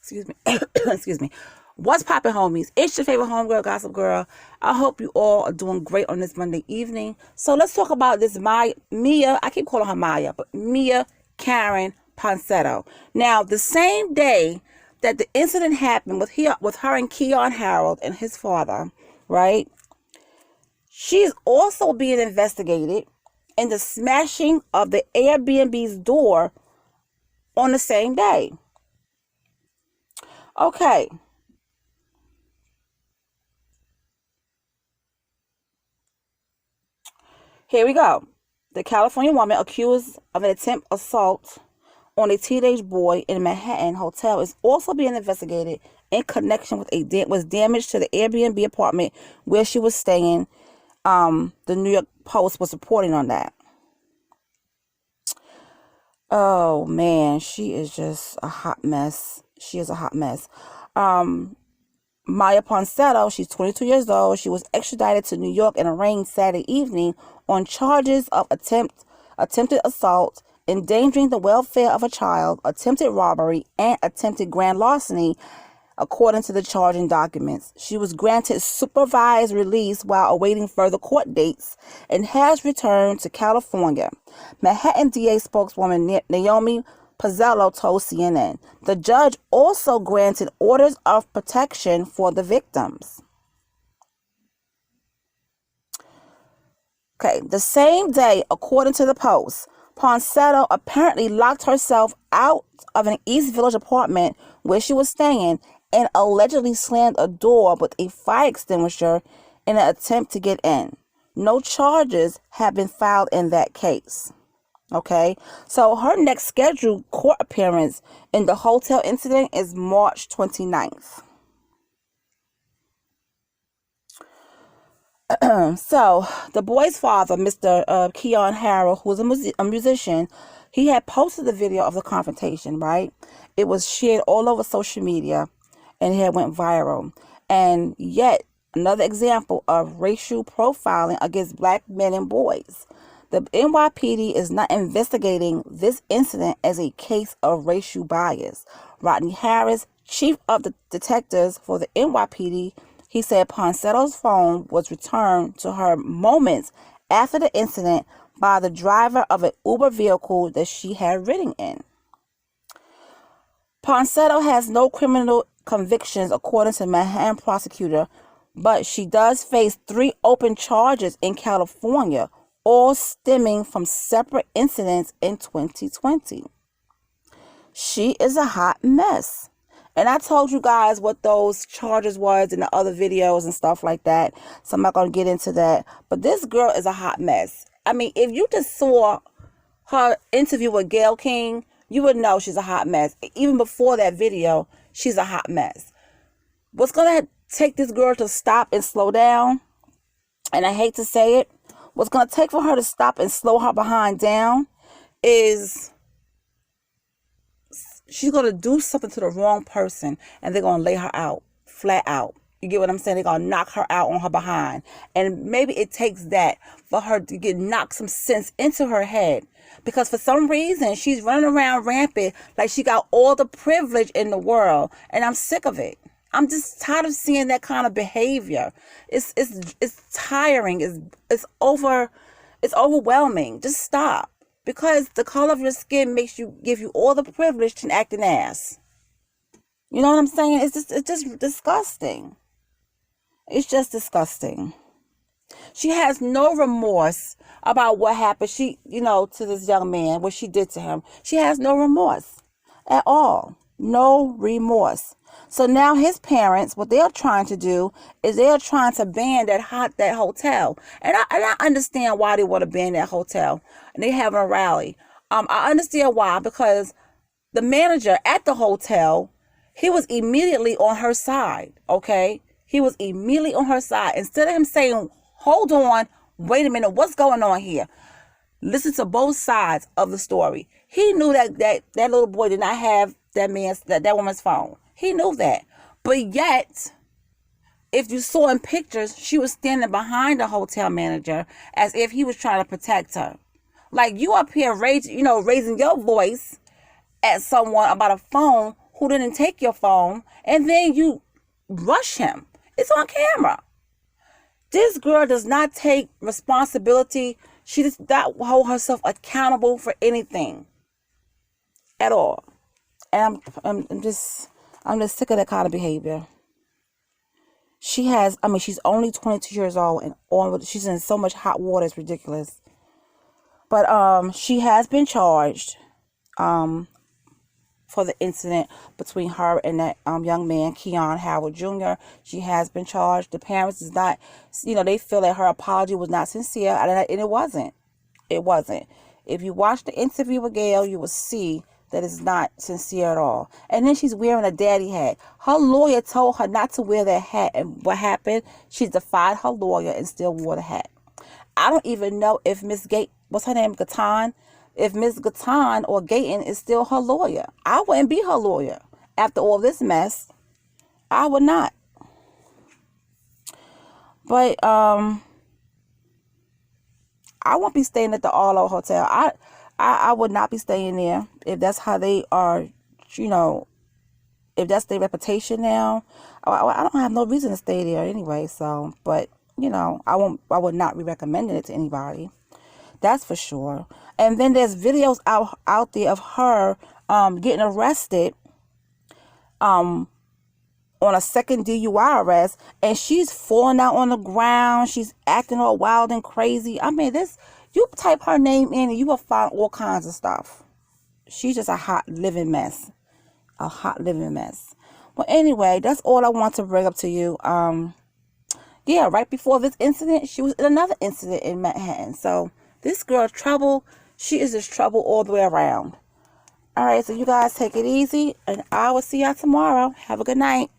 excuse me, excuse me. What's poppin', homies? It's your favorite homegirl, Gossip Girl. I hope you all are doing great on this Monday evening. So let's talk about this Mia. I keep calling her Maya, but Mia Karen Ponsetto. Now, the same day that the incident happened with her and Keyon Harrold and his father, right? She's also being investigated in the smashing of the Airbnb's door on the same day. Okay. Here we go. The California woman accused of an attempt assault on a teenage boy in a Manhattan hotel is also being investigated in connection with damage to the Airbnb apartment where she was staying. The New York Post was reporting on that. Oh man, she is just a hot mess. She is a hot mess. Maya Ponsetto, she's 22 years old. She was extradited to New York and arraigned Saturday evening on charges of attempted assault, endangering the welfare of a child, attempted robbery, and attempted grand larceny, according to the charging documents. She was granted supervised release while awaiting further court dates and has returned to California. Manhattan DA spokeswoman Naomi Pizzello told CNN. The judge also granted orders of protection for the victims. Okay, the same day, according to the Post, Ponsetto apparently locked herself out of an East Village apartment where she was staying and allegedly slammed a door with a fire extinguisher in an attempt to get in. No charges have been filed in that case. Okay, so her next scheduled court appearance in the hotel incident is March 29th. So the boy's father, Mr. Keyon Harrold, who was a musician, he had posted the video of the confrontation, right? It was shared all over social media and it had went viral. And yet another example of racial profiling against black men and boys. The NYPD is not investigating this incident as a case of racial bias. Rodney Harris, chief of the detectives for the NYPD, he said Ponsetto's phone was returned to her moments after the incident by the driver of an Uber vehicle that she had ridden in. Ponsetto has no criminal convictions according to Manhattan prosecutor, but she does face 3 open charges in California, all stemming from separate incidents in 2020. She is a hot mess. And I told you guys what those charges was in the other videos and stuff like that. So I'm not going to get into that. But this girl is a hot mess. I mean, if you just saw her interview with Gayle King, you would know she's a hot mess. Even before that video, she's a hot mess. What's going to take this girl to stop and slow down, and I hate to say it, what's going to take for her to stop and slow her behind down is she's going to do something to the wrong person and they're going to lay her out, flat out. You get what I'm saying? They're going to knock her out on her behind. And maybe it takes that for her to knock some sense into her head. Because for some reason, she's running around rampant like she got all the privilege in the world. And I'm sick of it. I'm just tired of seeing that kind of behavior. It's tiring. It's overwhelming. Just stop. Because the color of your skin give you all the privilege to act an ass. You know what I'm saying? It's just disgusting. It's just disgusting. She has no remorse about what happened. To this young man, what she did to him. She has no remorse at all. No remorse. So now his parents, what they're trying to do is they're trying to ban that hotel. And I understand why they want to ban that hotel. And they having a rally. I understand why, because the manager at the hotel, he was immediately on her side. Okay, he was immediately on her side. Instead of him saying, "Hold on, wait a minute, what's going on here?" Listen to both sides of the story. He knew that little boy did not have that woman's phone. He knew that. But yet, if you saw in pictures, she was standing behind the hotel manager as if he was trying to protect her. Like, you up here raising your voice at someone about a phone who didn't take your phone, and then you rush him. It's on camera. This girl does not take responsibility. She does not hold herself accountable for anything at all. And I'm just sick of that kind of behavior. She's only 22 years old, and she's in so much hot water, it's ridiculous. But she has been charged for the incident between her and that young man, Keyon Harrold Jr. She has been charged. The parents is not, they feel that her apology was not sincere, and it wasn't. It wasn't. If you watch the interview with Gail, you will see that it's not sincere at all. And then she's wearing a daddy hat. Her lawyer told her not to wear that hat, and what happened? She defied her lawyer and still wore the hat. I don't even know if Miss what's her name, Gatan? If Miss Gatan or Gayton is still her lawyer. I wouldn't be her lawyer after all this mess. I would not. But I won't be staying at the Arlo Hotel. I would not be staying there if that's how they are, if that's their reputation now. I don't have no reason to stay there anyway. So, but I would not be recommending it to anybody. That's for sure. And then there's videos out there of her getting arrested on a second DUI arrest, and she's falling out on the ground. She's acting all wild and crazy. You type her name in and you will find all kinds of stuff. She's just a hot living mess. A hot living mess. Well, anyway, that's all I want to bring up to you. Yeah, right before this incident, she was in another incident in Manhattan. So this girl, trouble. She is just trouble all the way around. All right, so you guys take it easy, and I will see y'all tomorrow. Have a good night.